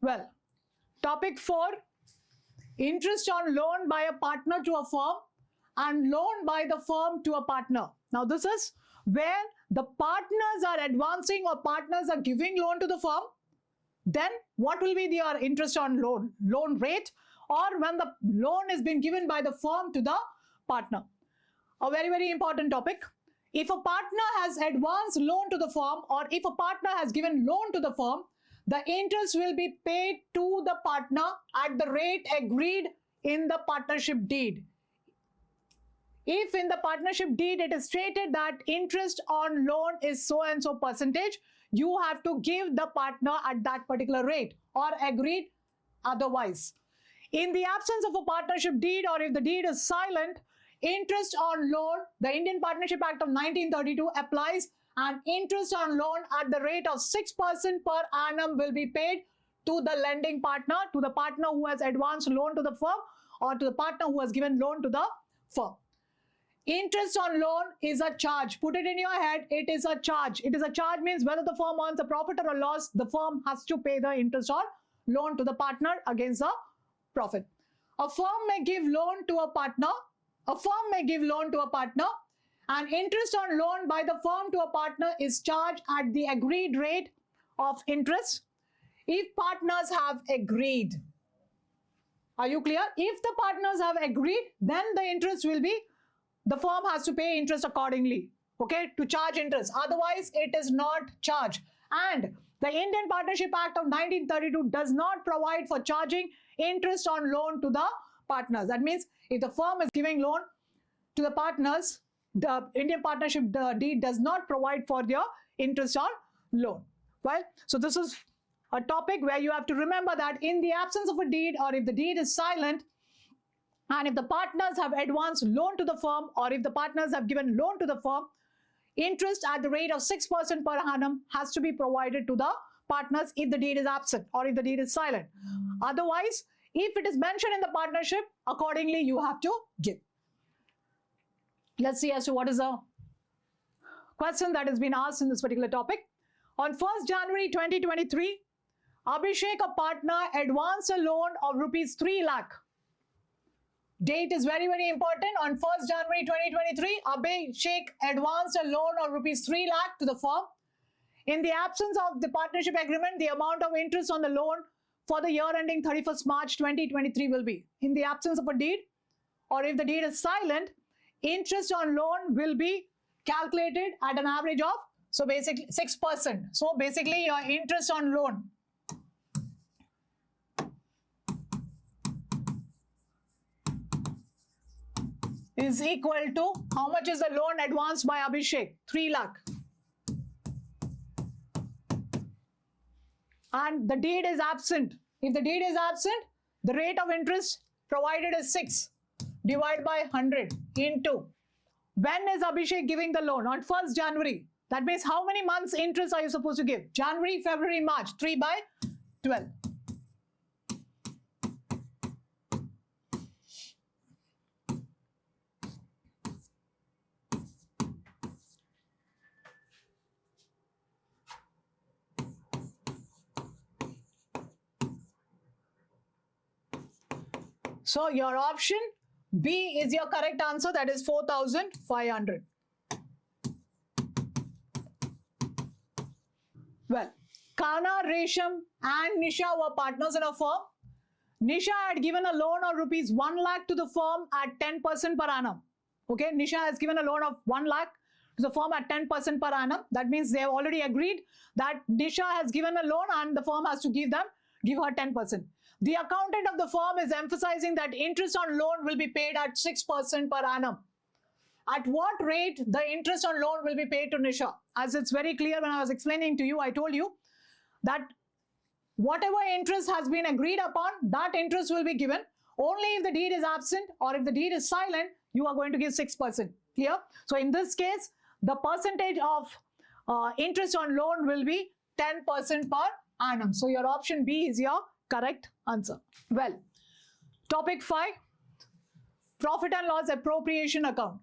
Well, topic 4, interest on loan by a partner to a firm and loan by the firm to a partner. Now, this is where the partners are advancing or partners are giving loan to the firm. Then what will be their interest on loan rate, or when the loan is being given by the firm to the partner. A very, very important topic. If a partner has advanced loan to the firm, or if a partner has given loan to the firm, the interest will be paid to the partner at the rate agreed in the partnership deed. If in the partnership deed it is stated that interest on loan is so and so percentage, you have to give the partner at that particular rate or agreed otherwise. In the absence of a partnership deed, or if the deed is silent, interest on loan, the Indian Partnership Act of 1932 applies, and interest on loan at the rate of 6% per annum will be paid to the lending partner, to the partner who has advanced loan to the firm, or to the partner who has given loan to the firm. Interest on loan is a charge. Put it in your head, it is a charge. It is a charge means whether the firm earns a profit or a loss, the firm has to pay the interest on loan to the partner against the profit. A firm may give loan to a partner. A firm may give loan to a partner, and interest on loan by the firm to a partner is charged at the agreed rate of interest if partners have agreed. Are you clear? If the partners have agreed, then the interest will be, the firm has to pay interest accordingly, okay, to charge interest. Otherwise, it is not charged. And the Indian Partnership Act of 1932 does not provide for charging interest on loan to the partners. That means if the firm is giving loan to the partners, the Indian Partnership deed does not provide for their interest on loan. Well, so this is a topic where you have to remember that in the absence of a deed, or if the deed is silent, and if the partners have advanced loan to the firm, or if the partners have given loan to the firm, interest at the rate of 6% per annum has to be provided to the partners if the deed is absent or if the deed is silent. Otherwise, if it is mentioned in the partnership, accordingly you have to give. Let's see as to what is the question that has been asked in this particular topic. On 1st January 2023, Abhishek, a partner, advanced a loan of rupees 3 lakh. Date is very, very important. On 1st January 2023, Abhishek advanced a loan of rupees 3 lakh to the firm. In the absence of the partnership agreement, the amount of interest on the loan for the year ending 31st March 2023 will be. In the absence of a deed, or if the deed is silent, interest on loan will be calculated at an average of, so basically 6%. So basically your interest on loan is equal to, how much is the loan advanced by Abhishek? 3 lakh. And the deed is absent. If the deed is absent, the rate of interest provided is 6 divided by 100 into, when is Abhishek giving the loan? On 1st January. That means how many months interest are you supposed to give? January, February, March. 3 by 12. So your option B is your correct answer, that is 4,500. Well, Kana, Resham and Nisha were partners in a firm. Nisha had given a loan of rupees 1 lakh to the firm at 10% per annum. Okay, Nisha has given a loan of 1 lakh to the firm at 10% per annum. That means they have already agreed that Nisha has given a loan and the firm has to give her 10%. The accountant of the firm is emphasizing that interest on loan will be paid at 6% per annum. At what rate the interest on loan will be paid to Nisha? As it's very clear when I was explaining to you, I told you that whatever interest has been agreed upon, that interest will be given. Only if the deed is absent or if the deed is silent, you are going to give 6%. Clear? So in this case, the percentage of interest on loan will be 10% per annum. So your option B is your correct answer. Well, topic 5, profit and loss appropriation account.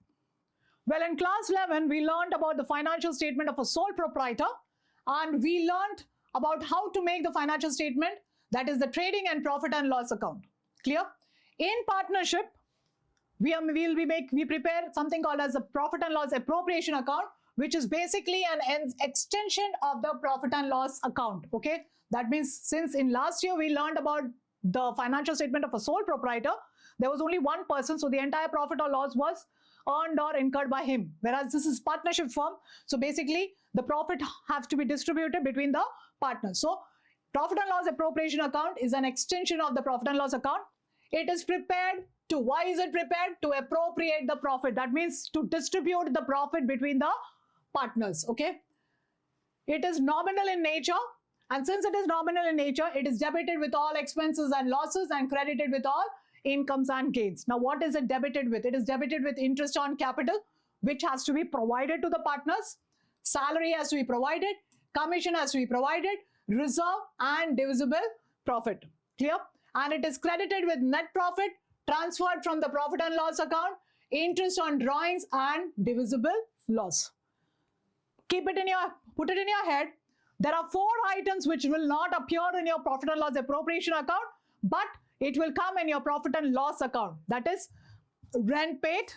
Well, in class 11, we learned about the financial statement of a sole proprietor, and we learned about how to make the financial statement. That is the trading and profit and loss account. Clear? In partnership, we prepare something called as a profit and loss appropriation account, which is basically an extension of the profit and loss account. Okay, that means since in last year we learned about the financial statement of a sole proprietor, there was only one person, so the entire profit or loss was earned or incurred by him, whereas this is partnership firm, so basically the profit has to be distributed between the partners. So profit and loss appropriation account is an extension of the profit and loss account. It is prepared to, why is it prepared? To appropriate the profit. That means to distribute the profit between the partners. Okay, it is nominal in nature, and since it is nominal in nature, it is debited with all expenses and losses and credited with all incomes and gains. Now, what is it debited with? It is debited with interest on capital, which has to be provided to the partners. Salary has to be provided, commission has to be provided, reserve and divisible profit. Clear? And it is credited with net profit transferred from the profit and loss account, interest on drawings and divisible loss. Put it in your head. There are 4 items which will not appear in your profit and loss appropriation account, but it will come in your profit and loss account. That is rent paid,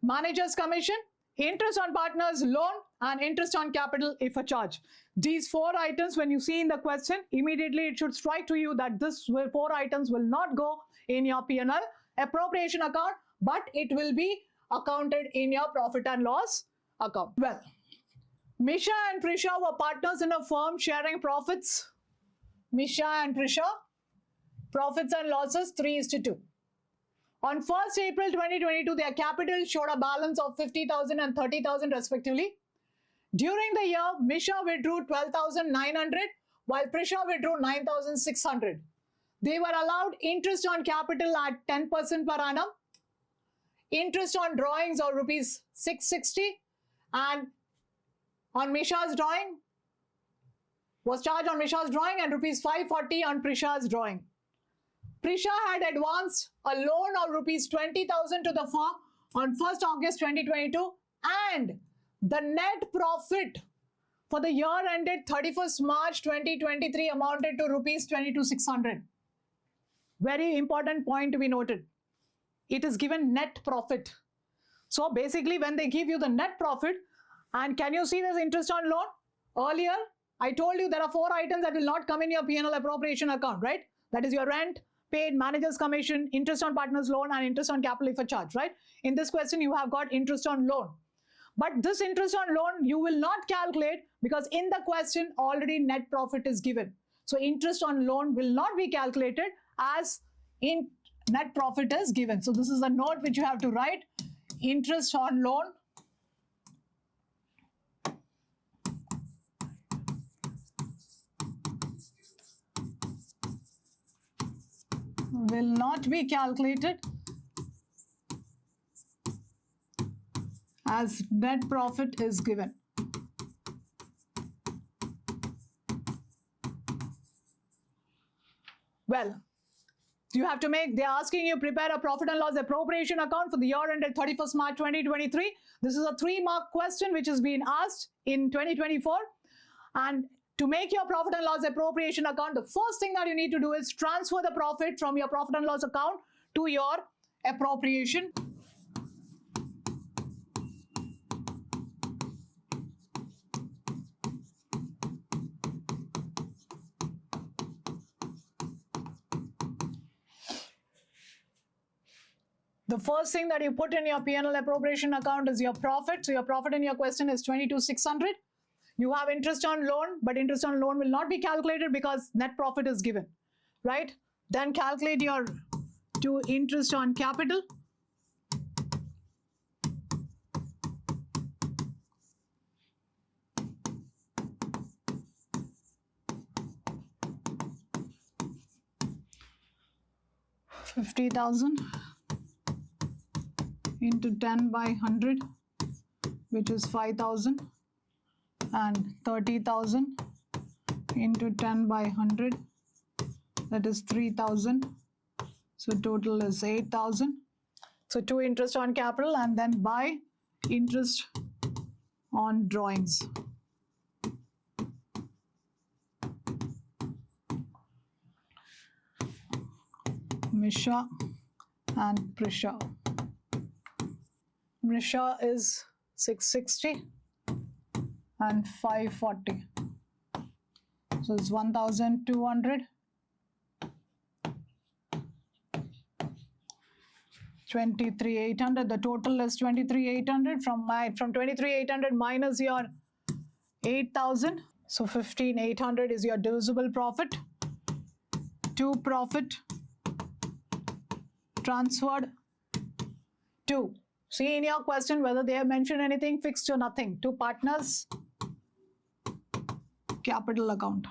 manager's commission, interest on partner's loan, and interest on capital if a charge. These 4 items, when you see in the question, immediately it should strike to you that this 4 items will not go in your P&L appropriation account, but it will be accounted in your profit and loss account. Well, Misha and Prisha were partners in a firm sharing profits. Misha and Prisha, profits and losses 3:2. On 1st April 2022, their capital showed a balance of 50,000 and 30,000 respectively. During the year, Misha withdrew 12,900 while Prisha withdrew 9,600. They were allowed interest on capital at 10% per annum, interest on drawings of rupees 660, and on Misha's drawing was charged on Misha's drawing and rupees 540 on Prisha's drawing. Prisha had advanced a loan of rupees 20,000 to the firm on 1st August 2022, and the net profit for the year ended 31st March 2023 amounted to rupees 22,600. Very important point to be noted. It is given net profit. So basically when they give you the net profit, and can you see this interest on loan? Earlier, I told you there are 4 items that will not come in your P&L appropriation account, right? That is your rent paid, manager's commission, interest on partner's loan, and interest on capital if a charge, right? In this question, you have got interest on loan. But this interest on loan, you will not calculate because in the question, already net profit is given. So interest on loan will not be calculated as in net profit is given. So this is a note which you have to write. Interest on loan will not be calculated as net profit is given. Well, you have to make, they are asking you prepare a profit and loss appropriation account for the year ended 31st March 2023. This is a 3-mark question which has been asked in 2024. And to make your profit and loss appropriation account, the first thing that you need to do is transfer the profit from your profit and loss account to your appropriation. The first thing that you put in your P&L appropriation account is your profit. So your profit in your question is 22,600. You have interest on loan, but interest on loan will not be calculated because net profit is given, right? Then calculate your interest on capital. $50,000 into 10 by 100, which is 5,000, and 30,000 into 10 by 100, that is 3,000. So total is 8,000. So 2 interest on capital and then by interest on drawings. Misha and Prisha. Misha is 660 and 540. So it's 1,200. 23,800. The total is 23,800. From 23,800 minus your 8,000. So 15,800 is your divisible profit. To profit transferred to. See in your question whether they have mentioned anything, fixed or nothing. To partners capital account.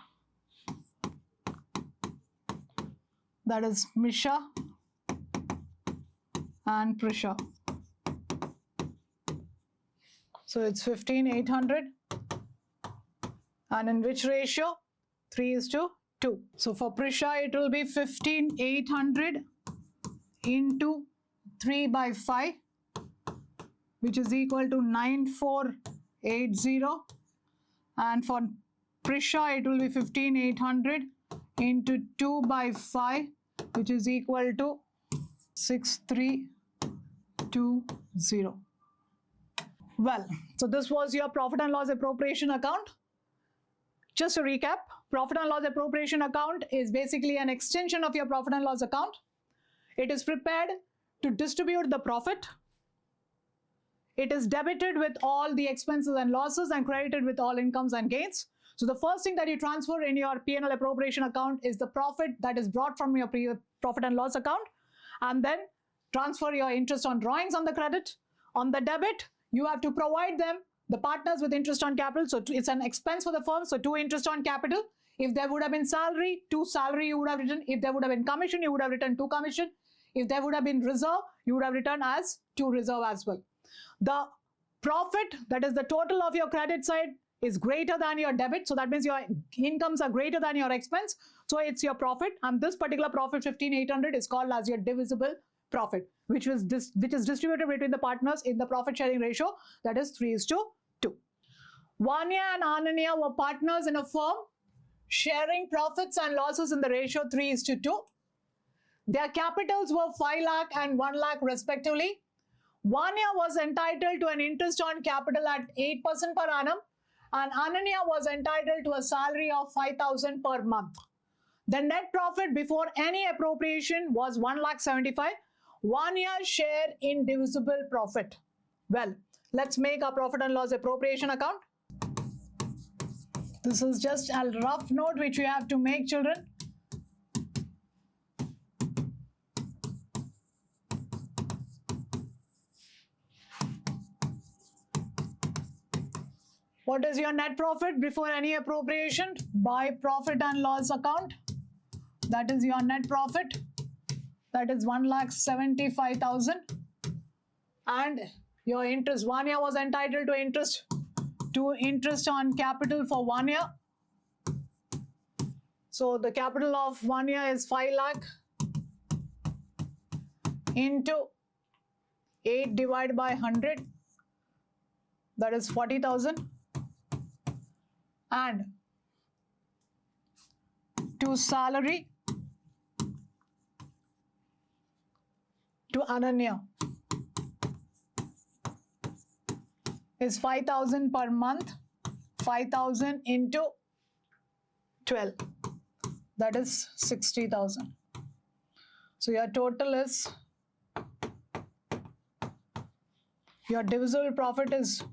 That is Misha and Prisha. So it's 15,800. And in which ratio? 3:2. So for Prisha, it will be 15,800 into 3 by 5, which is equal to 9,480. And for Prisha, it will be 15,800 into 2 by 5, which is equal to 6,320. Well, so this was your profit and loss appropriation account. Just to recap, profit and loss appropriation account is basically an extension of your profit and loss account. It is prepared to distribute the profit. It is debited with all the expenses and losses and credited with all incomes and gains. So the first thing that you transfer in your P&L appropriation account is the profit that is brought from your profit and loss account, and then transfer your interest on drawings on the credit. On the debit, you have to provide them, the partners, with interest on capital. So it's an expense for the firm. So 2 interest on capital. If there would have been salary, 2 salary you would have written. If there would have been commission, you would have written 2 commission. If there would have been reserve, you would have written as 2 reserve as well. The profit, that is the total of your credit side, is greater than your debit. So that means your incomes are greater than your expense. So it's your profit. And this particular profit, 15,800, is called as your divisible profit, which is distributed between the partners in the profit sharing ratio, that is 3:2. Vanya and Ananya were partners in a firm, sharing profits and losses in the ratio 3:2. Their capitals were 5 lakh and 1 lakh respectively. Vanya was entitled to an interest on capital at 8% per annum, and Ananya was entitled to a salary of 5,000 per month. The net profit before any appropriation was 1,75,000. Vanya's share in divisible profit. Well, let's make our profit and loss appropriation account. This is just a rough note which you have to make, children. What is your net profit before any appropriation? By profit and loss account. That is your net profit. That is 1,75,000. And your interest, Vanya was entitled to interest on capital for 1 year. So the capital of 1 year is 5 lakh into 8 divided by 100. That is 40,000. And to salary to Ananya is 5,000 per month, 5,000 into 12. That is 60,000. So your total is, your divisible profit is,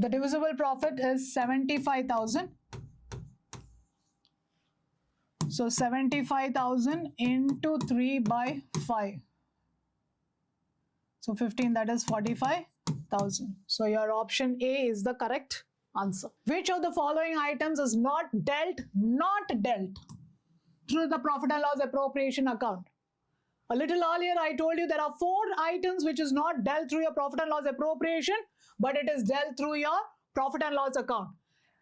the divisible profit is 75,000. So 75,000 into 3 by 5. So 15, that is 45,000. So your option A is the correct answer. Which of the following items is not dealt through the profit and loss appropriation account? A little earlier I told you there are 4 items which is not dealt through your profit and loss appropriation, but it is dealt through your profit and loss account.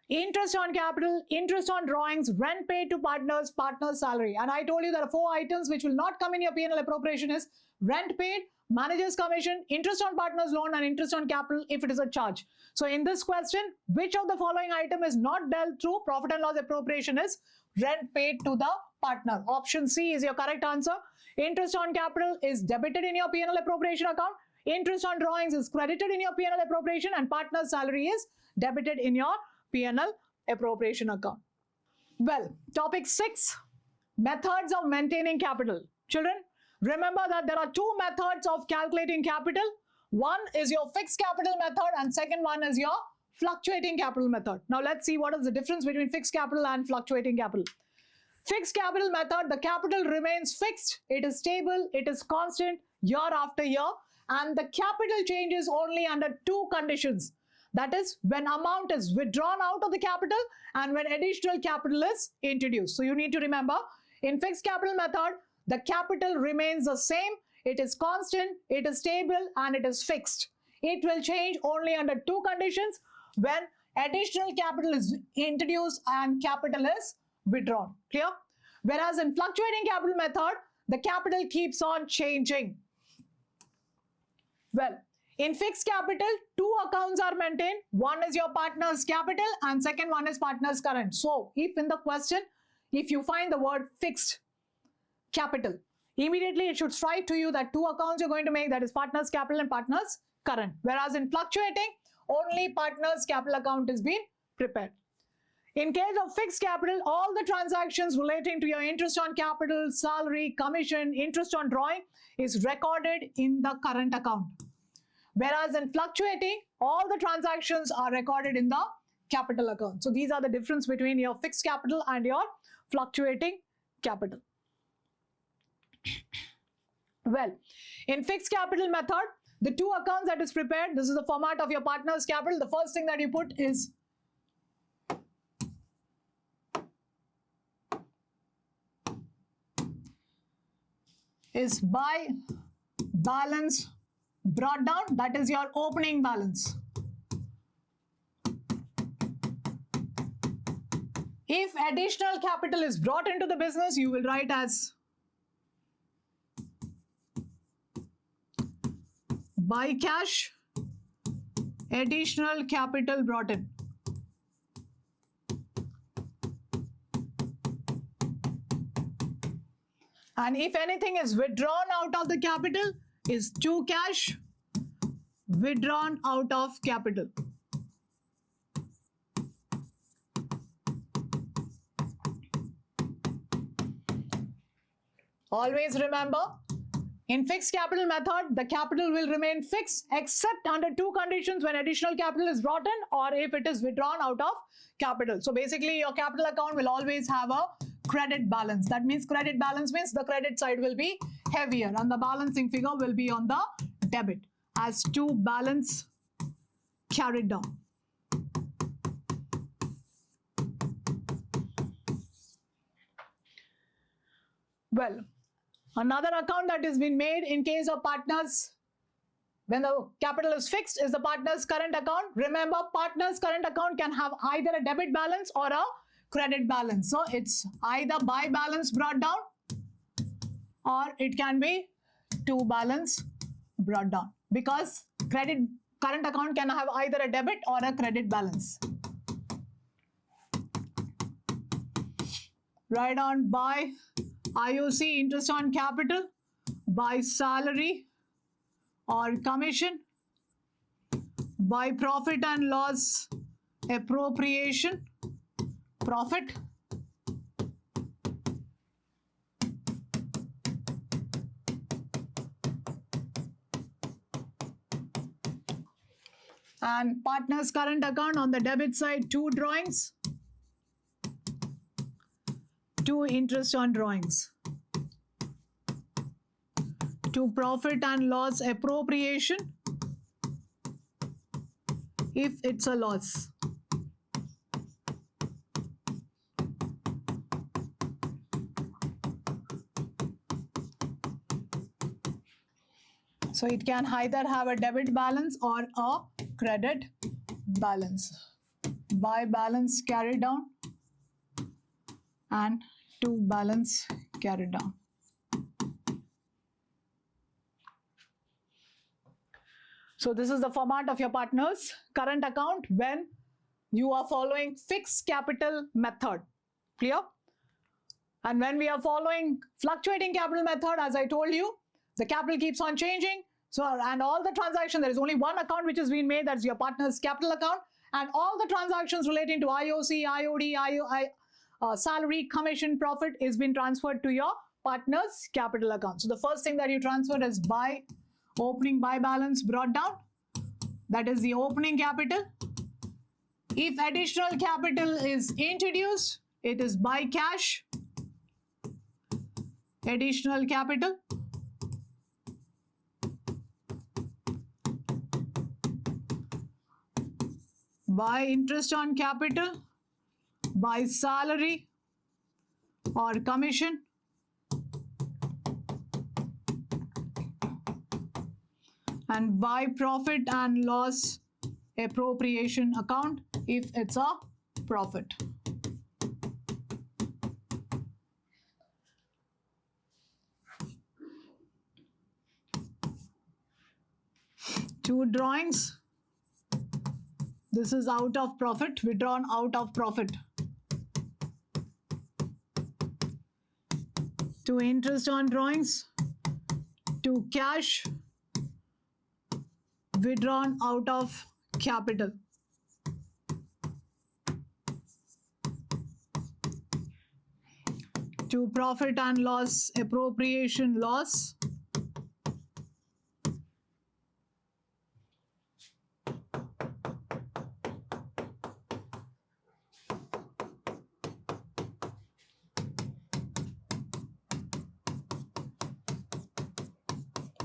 Interest on capital, interest on drawings, rent paid to partners, partner's salary. And I told you there are 4 items which will not come in your P&L appropriation is rent paid, manager's commission, interest on partner's loan, and interest on capital if it is a charge. So in this question, which of the following item is not dealt through profit and loss appropriation is rent paid to the partner. Option C is your correct answer. Interest on capital is debited in your P&L appropriation account. Interest on drawings is credited in your P&L appropriation, and partner's salary is debited in your P&L appropriation account. Well, topic 6, methods of maintaining capital. Children, remember that there are two methods of calculating capital. One is your fixed capital method and second one is your fluctuating capital method. Now let's see what is the difference between fixed capital and fluctuating capital. Fixed capital method, the capital remains fixed, it is stable, it is constant year after year, and the capital changes only under two conditions. That is when amount is withdrawn out of the capital and when additional capital is introduced. So you need to remember, in fixed capital method, the capital remains the same, it is constant, it is stable, and it is fixed. It will change only under two conditions: when additional capital is introduced and capital is withdrawn. Clear? Whereas in fluctuating capital method, the capital keeps on changing. Well, in fixed capital, two accounts are maintained. One is your partner's capital and second one is partner's current. So if in the question, if you find the word fixed capital, immediately it should strike to you that two accounts you're going to make, that is partner's capital and partner's current. Whereas in fluctuating, only partner's capital account is being prepared. In case of fixed capital, all the transactions relating to your interest on capital, salary, commission, interest on drawing is recorded in the current account. Whereas in fluctuating, all the transactions are recorded in the capital account. So these are the difference between your fixed capital and your fluctuating capital. Well, in fixed capital method, the two accounts that is prepared, this is the format of your partner's capital. The first thing that you put is by balance brought down, that is your opening balance. If additional capital is brought into the business, you will write as by cash, additional capital brought in. And if anything is withdrawn out of the capital, is to cash, withdrawn out of capital. Always remember, in fixed capital method, the capital will remain fixed except under two conditions: when additional capital is brought in or if it is withdrawn out of capital. So basically your capital account will always have a credit balance. That means credit balance means the credit side will be heavier and the balancing figure will be on the debit as to balance carried down. Well, another account that has been made in case of partners when the capital is fixed is the partner's current account. Remember, partner's current account can have either a debit balance or a credit balance. So it's either by balance brought down or it can be to balance brought down, because current account can have either a debit or a credit balance. Write on by IOC, interest on capital, by salary or commission, by profit and loss appropriation, profit, and partner's current account on the debit side, two drawings, two interest on drawings, to profit and loss appropriation if it's a loss. So it can either have a debit balance or a credit balance. By balance carried down and to balance carried down. So this is the format of your partner's current account when you are following fixed capital method. Clear? And when we are following fluctuating capital method, as I told you, the capital keeps on changing. So, and all the transactions, there is only one account which has been made, that's your partner's capital account. And all the transactions relating to IOC, IOD, salary, commission, profit is been transferred to your partner's capital account. So the first thing that you transferred is by opening by balance brought down. That is the opening capital. If additional capital is introduced, it is by cash. Additional capital. By interest on capital, by salary or commission, and by profit and loss appropriation account if it's a profit. Two drawings. This is out of profit, withdrawn out of profit. To interest on drawings, to cash, withdrawn out of capital. To profit and loss appropriation loss.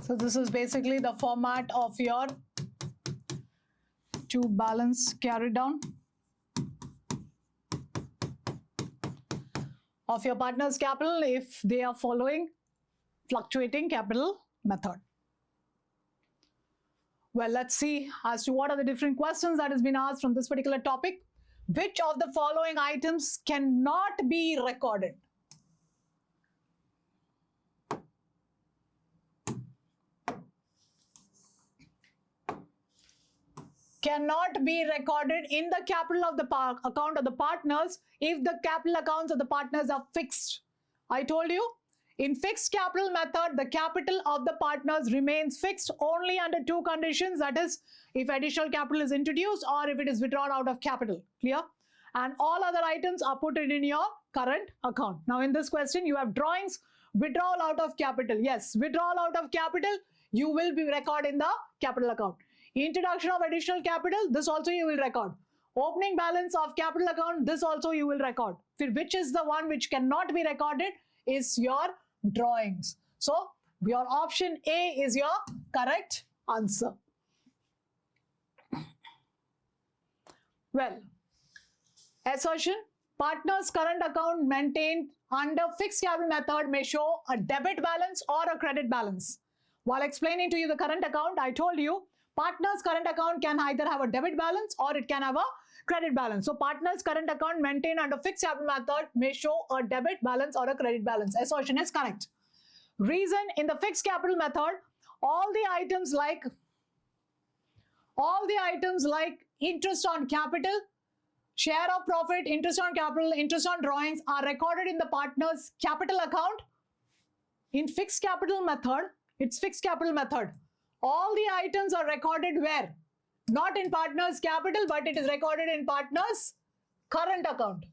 So this is basically the format of your to balance carried down of your partner's capital if they are following fluctuating capital method. Well, let's see as to what are the different questions that has been asked from this particular topic. Which of the following items cannot be recorded? Cannot be recorded in the capital of the account of the partners if the capital accounts of the partners are fixed. I told you, in fixed capital method, the capital of the partners remains fixed only under two conditions, that is, if additional capital is introduced or if it is withdrawn out of capital. Clear? And all other items are put in your current account. Now in this question, you have drawings, withdrawal out of capital. Yes, withdrawal out of capital, you will be recorded in the capital account. Introduction of additional capital, this also you will record. Opening balance of capital account, this also you will record. Which is the one which cannot be recorded is your drawings. So your option A is your correct answer. Well, assertion, partner's current account maintained under fixed capital method may show a debit balance or a credit balance. While explaining to you the current account, I told you partner's current account can either have a debit balance or it can have a credit balance. So partner's current account maintained under fixed capital method may show a debit balance or a credit balance. Assertion is correct. Reason, in the fixed capital method, all the items like interest on capital, share of profit, interest on capital, interest on drawings are recorded in the partner's capital account. In fixed capital method, it's fixed capital method. All the items are recorded where? Not in partner's capital, but it is recorded in partner's current account.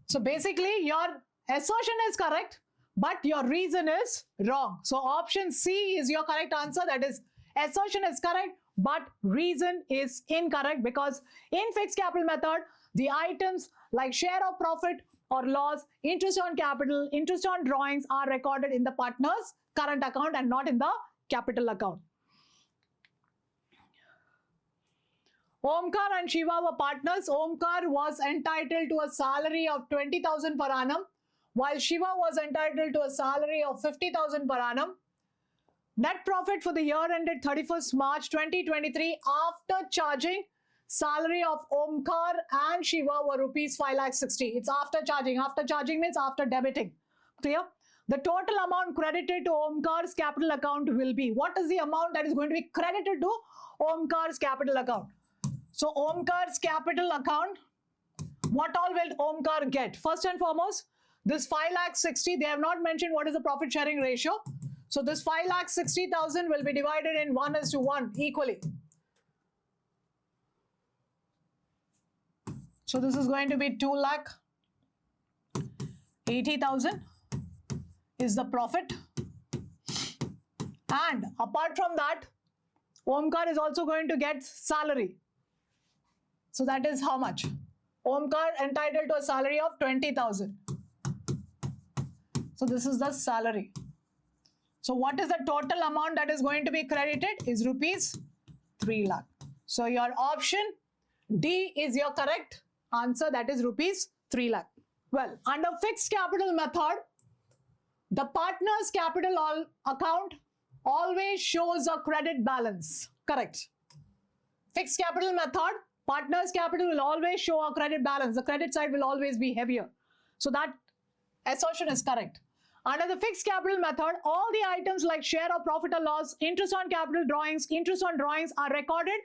So basically your assertion is correct, but your reason is wrong. So option C is your correct answer. That is, assertion is correct, but reason is incorrect, because in fixed capital method, the items like share of profit or loss, interest on capital, interest on drawings are recorded in the partner's current account and not in the capital account. Omkar and Shiva were partners. Omkar was entitled to a salary of 20,000 per annum, while Shiva was entitled to a salary of 50,000 per annum. Net profit for the year ended 31st March 2023 after charging salary of Omkar and Shiva were rupees 5,60,000. It's after charging. After charging means after debiting. Clear? The total amount credited to Omkar's capital account will be. What is the amount that is going to be credited to Omkar's capital account? So Omkar's capital account what all will Omkar get? First and foremost, this 5,60,000, they have not mentioned what is the profit sharing ratio. So this 5,60,000 will be divided in 1:1 equally. So this is going to be 2,80,000 is the profit. And apart from that, Omkar is also going to get salary. So that is how much? Omkar entitled to a salary of 20,000. So this is the salary. So what is the total amount that is going to be credited? Is rupees 3 lakh. So your option D is your correct answer, that is rupees 3 lakh. Well, under fixed capital method, the partner's capital account always shows a credit balance. Correct. Fixed capital method, partner's capital will always show a credit balance. The credit side will always be heavier. So that assertion is correct. Under the fixed capital method, all the items like share of profit or loss, interest on capital drawings, interest on drawings are recorded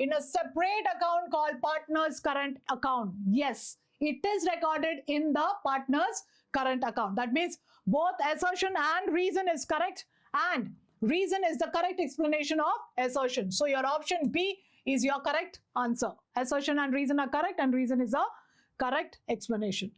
in a separate account called partner's current account. Yes, it is recorded in the partner's current account. That means both assertion and reason is correct, and reason is the correct explanation of assertion. So your option B is your correct answer. Assertion and reason are correct, and reason is a correct explanation.